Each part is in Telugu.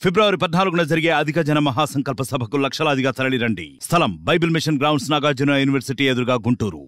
ఫిబ్రవరి 14న జరిగే అధిక జన మహాసంకల్ప సభకు లక్షలాదిగా తరలిరండి. స్థలం Bible mission grounds, Nagarjuna university ఎదురుగా, గుంటూరు.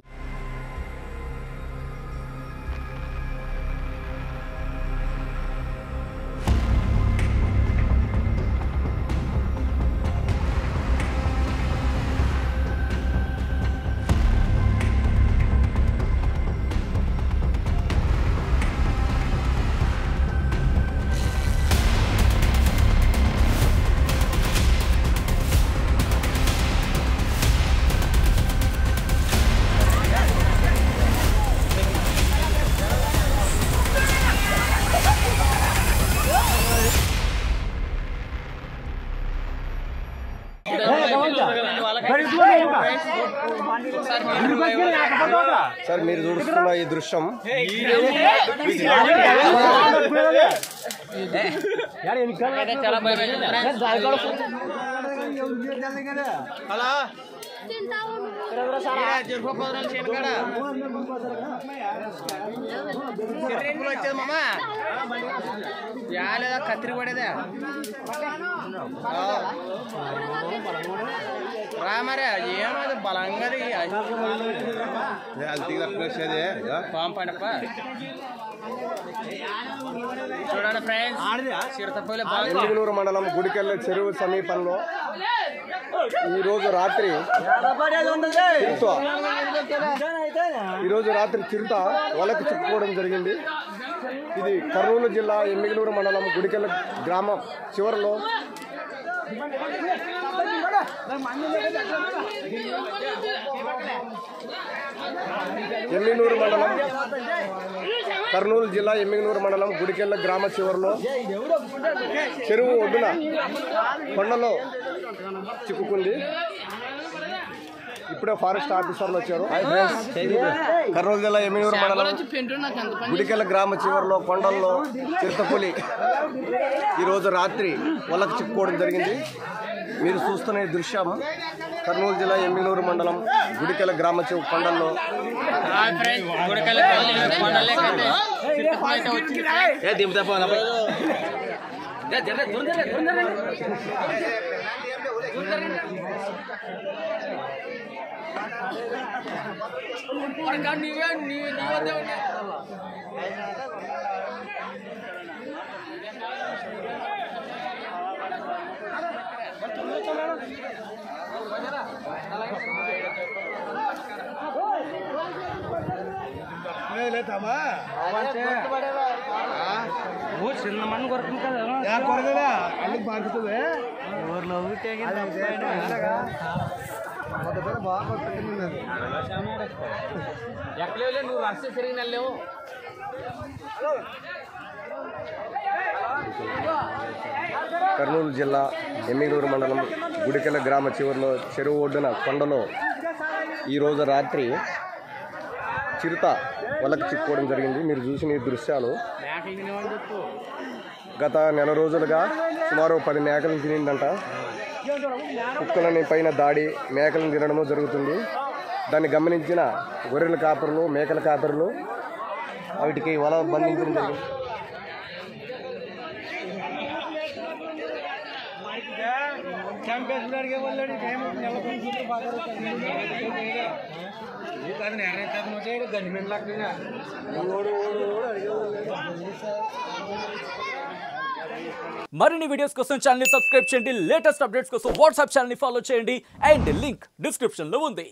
సార్ మీరు చూస్తున్న ఈ దృశ్యం కత్తిరి పడేదా రామరే ఏమది బలంగా చూడండి ఫ్రెండ్స్, చిరుతపల్లి మండలం గుడికెళ్ళ చెరువు సమీపంలో ఈరోజు రాత్రి చిరుత వలకు చిక్కుకోవడం జరిగింది. ఇది కర్నూలు జిల్లా ఎమ్మిగనూరు మండలం గుడికెళ్ళ గ్రామం చివరిలో ఎమ్మిగనూరు మండలం కర్నూలు జిల్లా ఎమ్మిగనూరు మండలం గుడికెళ్ళ గ్రామ చివరిలో చెరువు ఒడ్డున కొండలో చిక్కుకుంది. ఇప్పుడే ఫారెస్ట్ ఆఫీసర్లు వచ్చారు. కర్నూలు జిల్లా ఎమ్మిగనూరు మండలం గుడికెళ్ళ గ్రామ చివరిలో కొండల్లో చిరుతపులి ఈరోజు రాత్రి వలకు చిక్కుకోవడం జరిగింది. మీరు చూస్తున్న దృశ్యం కర్నూలు జిల్లా ఎమ్మిగనూరు మండలం గుడికెళ్ళ గ్రామ కొండల్లో చిన్న మన్ను కొడుతుంది కదా అల్లి బాగుతుంది ఊర్లో ఎక్కలేవులే, నువ్వు రాస్తే తిరిగి నెలలేవు. కర్నూలు జిల్లా ఎమ్మిగనూరు మండలం గుడికెళ్ళ గ్రామ చివరిలో చెరువు ఒడ్డున కొండలో ఈరోజు రాత్రి చిరుత వలకు చిక్కుకోవడం జరిగింది. మీరు చూసిన ఈ దృశ్యాలు గత నెల రోజులుగా సుమారు 10 మేకలను తినిందంట. కుక్కలని పైన దాడి, మేకలను తినడము జరుగుతుంది. దాన్ని గమనించిన గొర్రెల కాపరులు, మేకల కాపరులు వాటికి వల బంధించడం జరిగింది. మరిన్ని వీడియోస్ కోసం ఛానల్ ని సబ్స్క్రైబ్ చేయండి. లేటెస్ట్ అప్డేట్స్ కోసం వాట్సాప్ ఛానల్ ని ఫాలో చేయండి. అండ్ లింక్ డిస్క్రిప్షన్ లో ఉంది.